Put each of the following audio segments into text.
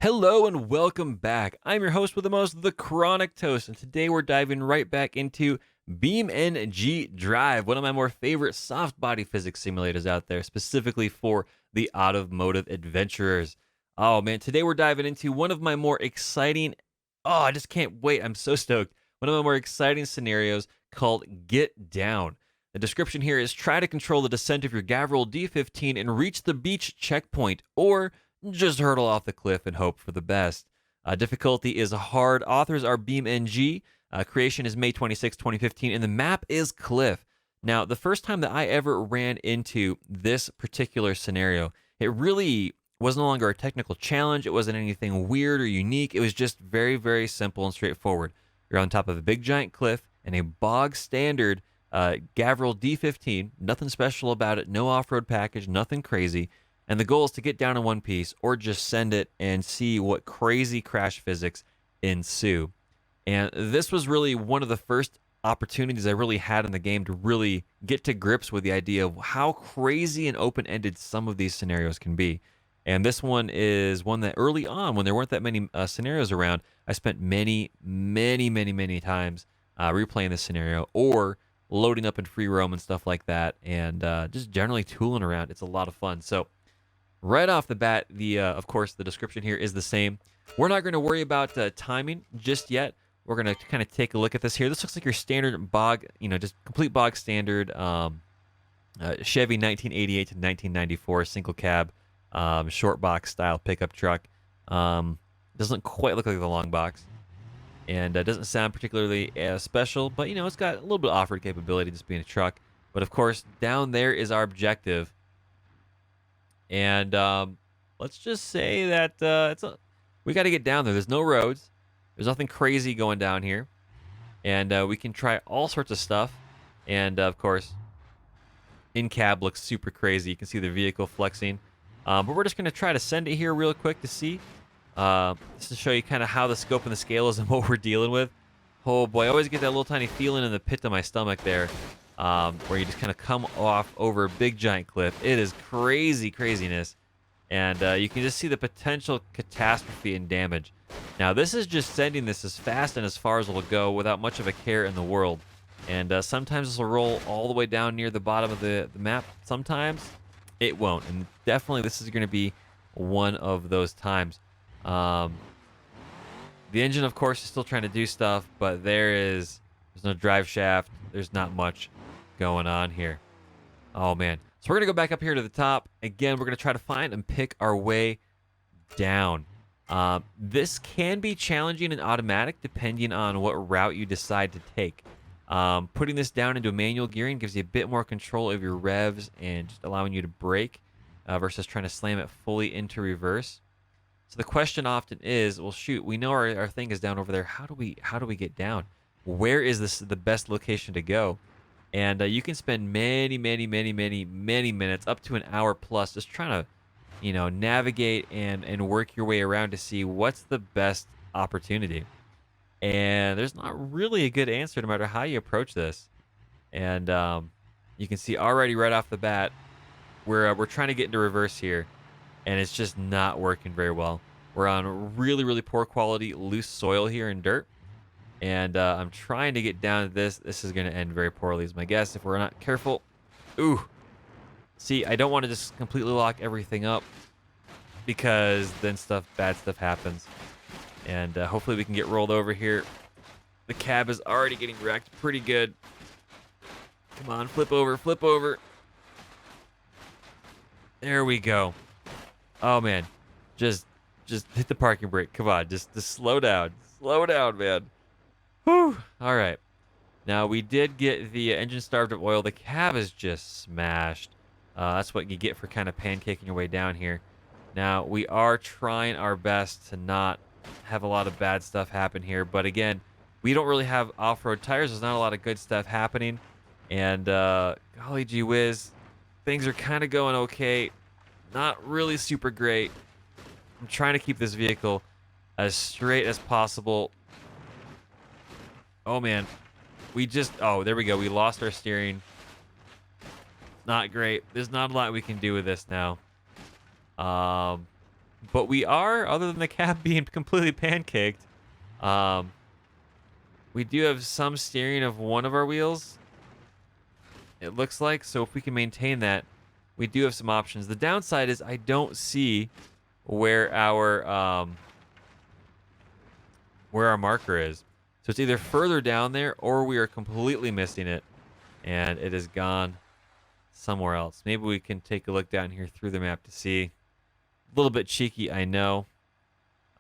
Hello and welcome back. I'm your host with the most, TheChronicToast, and today we're diving right back into BeamNG.drive, one of my more favorite soft body physics simulators out there, specifically for the automotive adventurers. Oh man, today we're diving into one of my more exciting, I just can't wait. I'm so stoked. One of my more exciting scenarios called Get Down. The description here is try to control the descent of your Gavril D15 and reach the beach checkpoint, or just hurtle off the cliff and hope for the best. Difficulty is hard. Authors are BeamNG. Creation is May 26, 2015, and the map is Cliff. Now, the first time that I ever ran into this particular scenario, it really was no longer a technical challenge. It wasn't anything weird or unique. It was just very, very simple and straightforward. You're on top of a big giant cliff and a bog standard Gavril D15. Nothing special about it. No off-road package. Nothing crazy. And the goal is to get down in one piece or just send it and see what crazy crash physics ensue. And this was really one of the first opportunities I really had in the game to really get to grips with the idea of how crazy and open-ended some of these scenarios can be. And this one is one that early on, when there weren't that many scenarios around, I spent many times replaying this scenario or loading up in free roam and stuff like that, and just generally tooling around. It's a lot of fun. So right off the bat, of course, the description here is the same. We're not going to worry about timing just yet. We're going to kind of take a look at this here. This looks like your standard bog, just complete bog standard Chevy 1988 to 1994 single cab short box style pickup truck. Doesn't quite look like the long box, and doesn't sound particularly special, but it's got a little bit of off-road capability just being a truck. But of course, down there is our objective. And let's just say that we got to get down there. There's no roads. There's nothing crazy going down here. And we can try all sorts of stuff. And, of course, in-cab looks super crazy. You can see the vehicle flexing. But we're just going to try to send it here real quick to see. Just to show you kind of how the scope and the scale is and what we're dealing with. Oh, boy. I always get that little tiny feeling in the pit of my stomach there. Where you just kind of come off over a big giant cliff. It is craziness. And you can just see the potential catastrophe and damage. Now, this is just sending this as fast and as far as it'll go without much of a care in the world. And sometimes this will roll all the way down near the bottom of the map. Sometimes it won't. And definitely this is going to be one of those times. The engine, of course, is still trying to do stuff, but there's no drive shaft. There's not much going on here. Oh man. So we're gonna go back up here to the top. Again, we're gonna try to find and pick our way down. This can be challenging and automatic depending on what route you decide to take. Putting this down into manual gearing gives you a bit more control of your revs and just allowing you to brake versus trying to slam it fully into reverse. So the question often is, well, shoot, we know our thing is down over there. How do we get down? Where is the best location to go? And you can spend many minutes, up to an hour plus, just trying to, navigate and work your way around to see what's the best opportunity. And there's not really a good answer no matter how you approach this. And you can see already right off the bat, we're trying to get into reverse here, and it's just not working very well. We're on really poor quality loose soil here and dirt. And I'm trying to get down to this. This is going to end very poorly is my guess if we're not careful. Ooh. See, I don't want to just completely lock everything up because then bad stuff happens. And hopefully we can get rolled over here. The cab is already getting wrecked pretty good. Come on, flip over. There we go. Oh, man. Just hit the parking brake. Come on, just slow down. Slow down, man. Whew. All right. Now, we did get the engine starved of oil. The cab is just smashed. That's what you get for kind of pancaking your way down here. Now, we are trying our best to not have a lot of bad stuff happen here. But again, we don't really have off-road tires. There's not a lot of good stuff happening. And golly gee whiz, things are kind of going okay. Not really super great. I'm trying to keep this vehicle as straight as possible. Oh, man. There we go. We lost our steering. Not great. There's not a lot we can do with this now. But we are, other than the cab being completely pancaked, um, we do have some steering of one of our wheels, it looks like. So if we can maintain that, we do have some options. The downside is I don't see where our marker is. So it's either further down there or we are completely missing it and it is gone somewhere else. Maybe we can take a look down here through the map to see. A little bit cheeky, I know.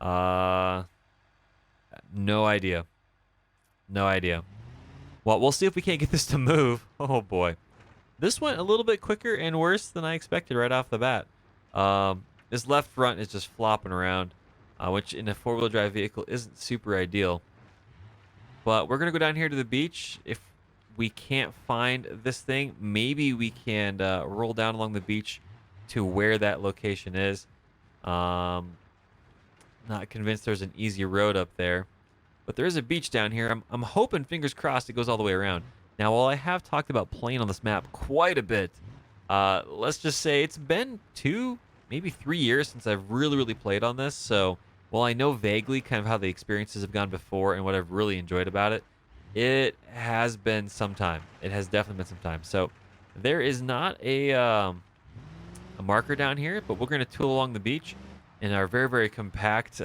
No idea. No idea. Well, we'll see if we can't get this to move. Oh boy. This went a little bit quicker and worse than I expected right off the bat. This left front is just flopping around, which in a four-wheel drive vehicle isn't super ideal. But we're going to go down here to the beach. If we can't find this thing, maybe we can roll down along the beach to where that location is. Not convinced there's an easy road up there. But there is a beach down here. I'm hoping, fingers crossed, it goes all the way around. Now, while I have talked about playing on this map quite a bit, let's just say it's been 2, maybe 3 years since I've really played on this. So while I know vaguely kind of how the experiences have gone before and what I've really enjoyed about it, it has been some time. It has definitely been some time. So there is not a marker down here, but we're going to tool along the beach in our very compact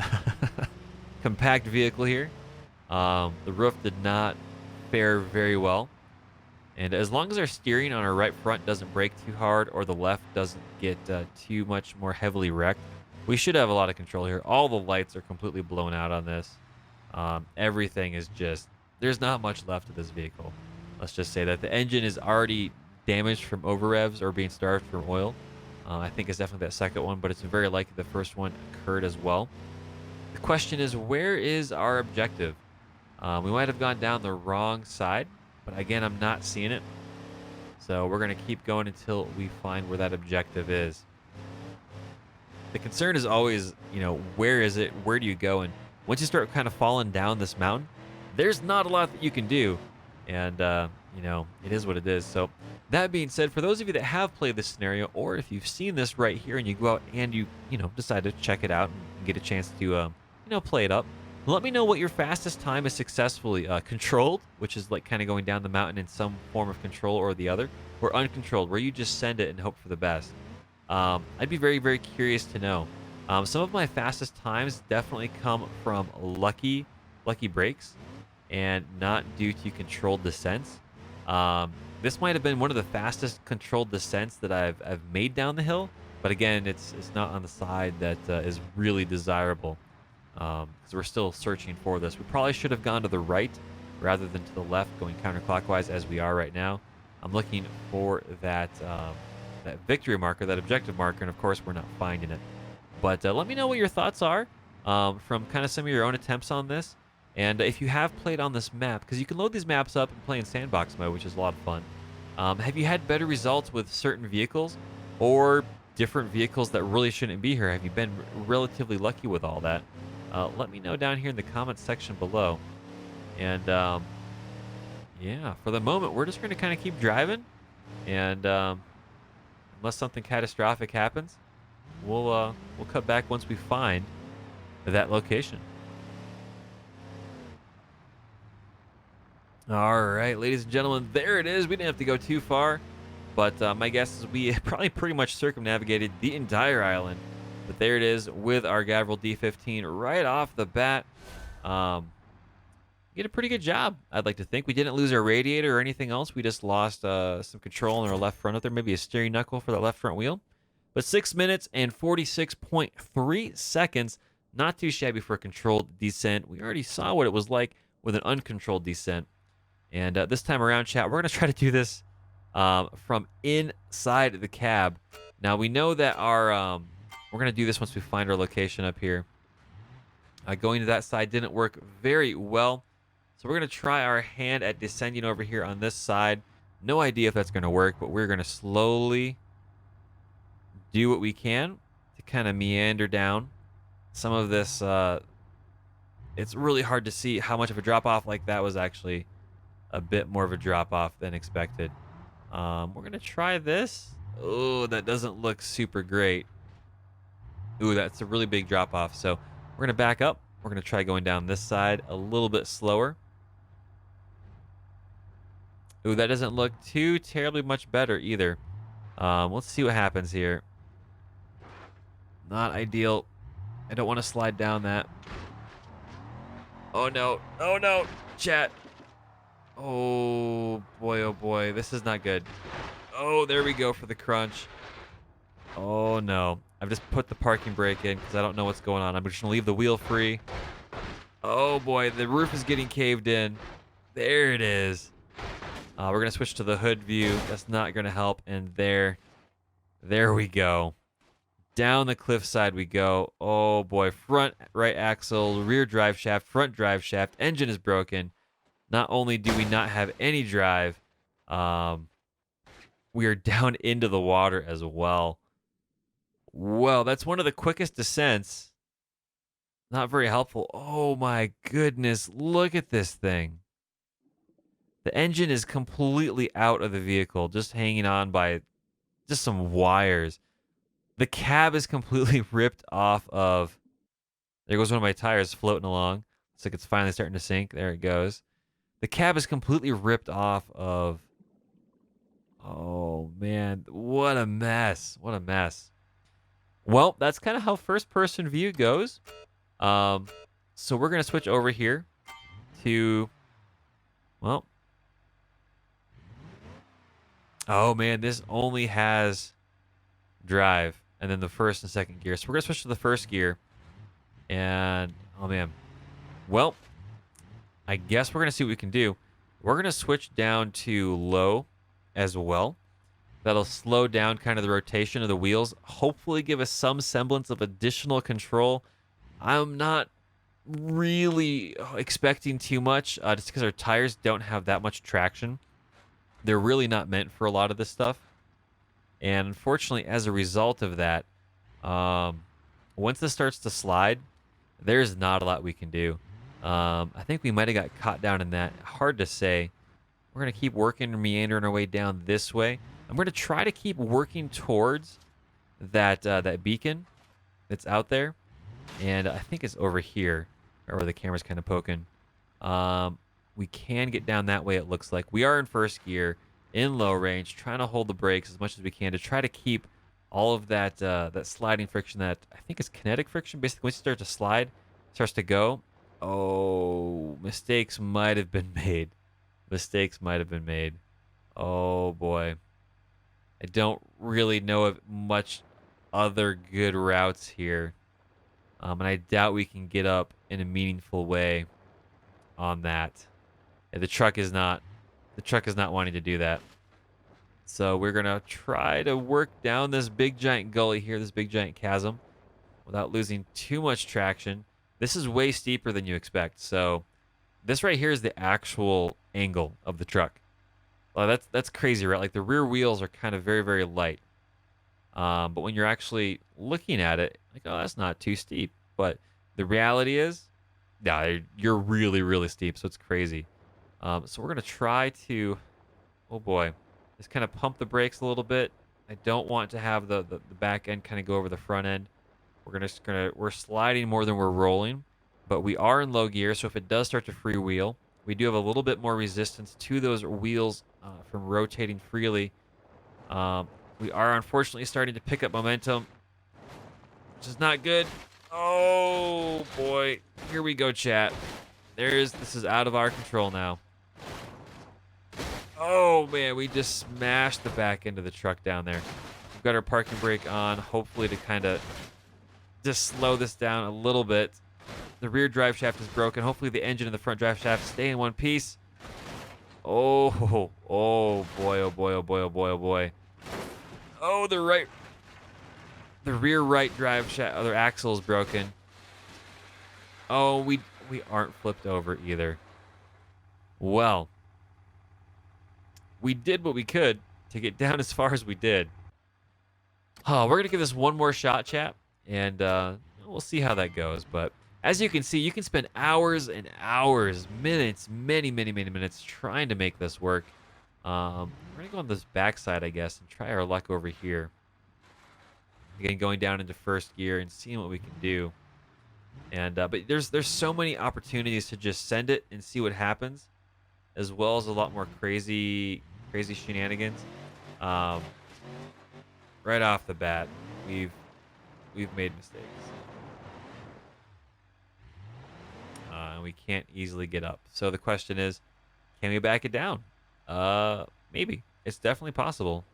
compact vehicle here. The roof did not fare very well. And as long as our steering on our right front doesn't break too hard or the left doesn't get too much more heavily wrecked, we should have a lot of control here. All the lights are completely blown out on this. Everything is just, there's not much left of this vehicle. Let's just say that the engine is already damaged from over revs or being starved from oil. I think it's definitely that second one, but it's very likely the first one occurred as well. The question is, where is our objective? We might have gone down the wrong side, but again, I'm not seeing it. So we're going to keep going until we find where that objective is. The concern is always, where is it? Where do you go? And once you start kind of falling down this mountain, there's not a lot that you can do. And, it is what it is. So that being said, for those of you that have played this scenario, or if you've seen this right here and you go out and you decide to check it out and get a chance to, play it up, let me know what your fastest time is successfully controlled, which is like kind of going down the mountain in some form of control or the other, or uncontrolled, where you just send it and hope for the best. I'd be very curious to know. Some of my fastest times definitely come from lucky breaks and not due to controlled descents. This might have been one of the fastest controlled descents that I've made down the hill, but again, it's not on the side that is really desirable. Because we're still searching for this. We probably should have gone to the right rather than to the left, going counterclockwise as we are right now. I'm looking for that victory marker, that objective marker, and of course we're not finding it. But let me know what your thoughts are from kind of some of your own attempts on this. And if you have played on this map, because you can load these maps up and play in sandbox mode, which is a lot of fun. Have you had better results with certain vehicles or different vehicles that really shouldn't be here? Have you been relatively lucky with all that? Let me know down here in the comments section below. And yeah, for the moment, we're just going to kind of keep driving. And unless something catastrophic happens, we'll cut back once we find that location. All right, ladies and gentlemen, there it is. We didn't have to go too far, but my guess is we probably pretty much circumnavigated the entire island. But there it is with our Gavril D15 right off the bat. We did a pretty good job, I'd like to think. We didn't lose our radiator or anything else. We just lost some control on our left front up there, maybe a steering knuckle for the left front wheel. But 6 minutes and 46.3 seconds, not too shabby for a controlled descent. We already saw what it was like with an uncontrolled descent. And this time around, chat, we're going to try to do this from inside the cab. Now, we know that our... we're going to do this once we find our location up here. Going to that side didn't work very well. So we're going to try our hand at descending over here on this side. No idea if that's going to work, but we're going to slowly do what we can to kind of meander down. Some of this, it's really hard to see how much of a drop-off like that was actually a bit more of a drop-off than expected. We're going to try this. Oh, that doesn't look super great. Ooh, that's a really big drop off. So we're going to back up. We're going to try going down this side a little bit slower. Ooh, that doesn't look too terribly much better either. Let's see what happens here. Not ideal. I don't want to slide down that. Oh no. Oh no. Chat. Oh boy, oh boy. This is not good. Oh, there we go for the crunch. Oh no. I've just put the parking brake in because I don't know what's going on. I'm just going to leave the wheel free. Oh boy, the roof is getting caved in. There it is. We're going to switch to the hood view. That's not going to help. And there we go. Down the cliffside we go. Oh boy, front right axle, rear drive shaft, front drive shaft, engine is broken. Not only do we not have any drive, we are down into the water as well. Well, that's one of the quickest descents. Not very helpful. Oh my goodness, look at this thing. The engine is completely out of the vehicle, just hanging on by just some wires. The cab is completely ripped off of. There goes one of my tires floating along. Looks like it's finally starting to sink. There it goes. The cab is completely ripped off of. Oh man, what a mess! What a mess. Well, that's kind of how first-person view goes. So we're gonna switch over here to. Well. Oh man, this only has drive and then the first and second gear. So we're gonna switch to the first gear. And oh man. Well, I guess we're gonna see what we can do. We're gonna switch down to low as well. That'll slow down kind of the rotation of the wheels. Hopefully give us some semblance of additional control. I'm not really expecting too much just because our tires don't have that much traction. They're really not meant for a lot of this stuff. And unfortunately, as a result of that, once this starts to slide, there's not a lot we can do. I think we might have got caught down in that. Hard to say. We're going to keep working and meandering our way down this way. I'm going to try to keep working towards that beacon that's out there. And I think it's over here, or where the camera's kind of poking. We can get down that way, it looks like. We are in first gear, in low range, trying to hold the brakes as much as we can to try to keep all of that that sliding friction that I think is kinetic friction. Basically, once you start to slide, it starts to go. Oh, mistakes might have been made. Mistakes might have been made. Oh, boy. I don't really know of much other good routes here. And I doubt we can get up in a meaningful way on that. Yeah, the truck is not wanting to do that. So we're gonna try to work down this big giant gully here, this big giant chasm, without losing too much traction. This is way steeper than you expect. So this right here is the actual angle of the truck. Well, that's crazy, right? Like the rear wheels are kind of very, very light. But when you're actually looking at it, like, oh, that's not too steep. But the reality is, yeah, you're really, really steep. So it's crazy. So we're gonna try to, oh boy, just kind of pump the brakes a little bit. I don't want to have the back end kind of go over the front end. We're sliding more than we're rolling, but we are in low gear. So if it does start to freewheel, we do have a little bit more resistance to those wheels from rotating freely. We are unfortunately starting to pick up momentum, which is not good. Oh boy, here we go, chat. This is out of our control now. Oh man, we just smashed the back end of the truck down there. We've got our parking brake on, hopefully to kind of just slow this down a little bit. The rear drive shaft is broken. Hopefully the engine and the front drive shaft stay in one piece. Oh boy, oh boy, oh boy, oh boy, oh boy. Oh, the rear right drive shaft, other axle is broken. Oh, we aren't flipped over either. Well, we did what we could to get down as far as we did. Oh, we're gonna give this one more shot, chat, and we'll see how that goes. But as you can see, you can spend hours and hours, minutes, many minutes trying to make this work. We're gonna go on this backside, I guess, and try our luck over here. Again, going down into first gear and seeing what we can do. And but there's so many opportunities to just send it and see what happens, as well as a lot more crazy shenanigans. Um, right off the bat, we've we've made mistakes, and we can't easily get up. So the question is, can we back it down? Maybe. It's definitely possible.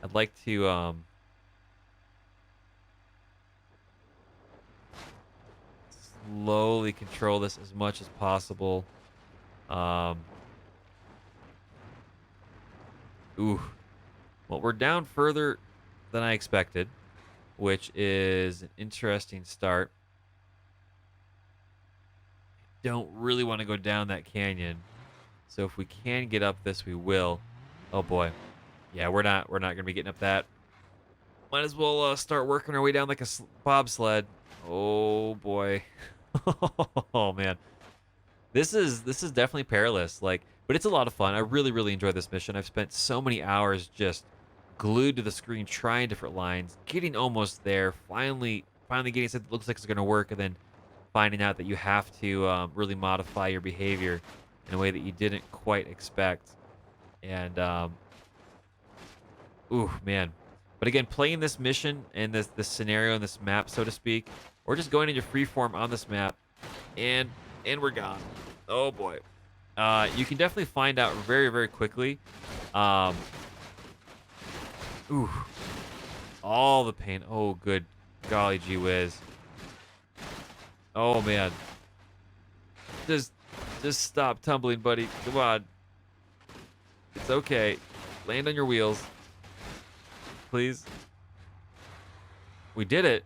I'd like to slowly control this as much as possible. Um, ooh. Well, we're down further than I expected, which is an interesting start. Don't really want to go down that canyon. So if we can get up this, we will. Oh boy. Yeah, we're not going to be getting up that. Might as well start working our way down like a bobsled. Oh boy. Oh man. This is definitely perilous. Like, but it's a lot of fun. I really enjoy this mission. I've spent so many hours just glued to the screen trying different lines, getting almost there, finally getting something that looks like it's going to work, and then finding out that you have to really modify your behavior in a way that you didn't quite expect. And ooh, man. But again, playing this mission and this scenario and this map, so to speak, or just going into freeform on this map, and we're gone. Oh boy. You can definitely find out very quickly. Um, ooh, all the pain. Oh, good golly gee whiz. Oh man. Just stop tumbling, buddy. Come on. It's okay. Land on your wheels, please. We did it.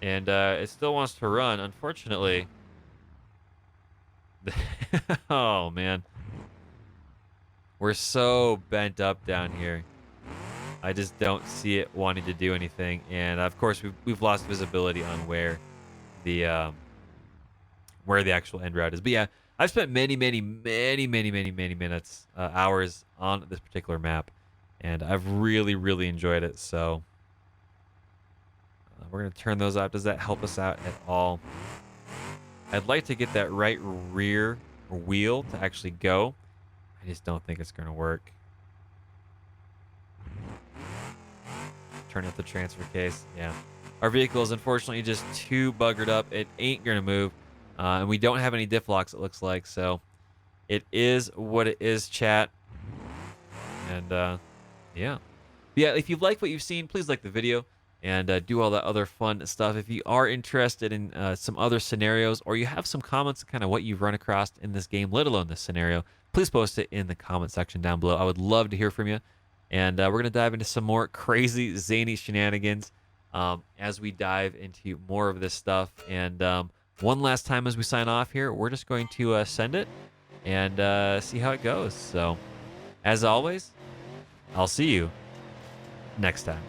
And it still wants to run, unfortunately. Oh man. We're so bent up down here. I just don't see it wanting to do anything. And of course we've lost visibility on where the actual end route is. But yeah, I've spent many minutes, hours on this particular map, and I've really enjoyed it. So we're gonna turn those out. Does that help us out at all? I'd like to get that right rear wheel to actually go. I just don't think it's gonna work. Turn up the transfer case. Yeah, our vehicle is unfortunately just too buggered up. It ain't gonna move. And we don't have any diff locks, it looks like, so it is what it is, chat. And yeah. Yeah, if you like what you've seen, please like the video and do all that other fun stuff. If you are interested in some other scenarios, or you have some comments on kind of what you've run across in this game, let alone this scenario, please post it in the comment section down below. I would love to hear from you. And we're going to dive into some more crazy, zany shenanigans as we dive into more of this stuff. And one last time as we sign off here, we're just going to send it and see how it goes. So, as always, I'll see you next time.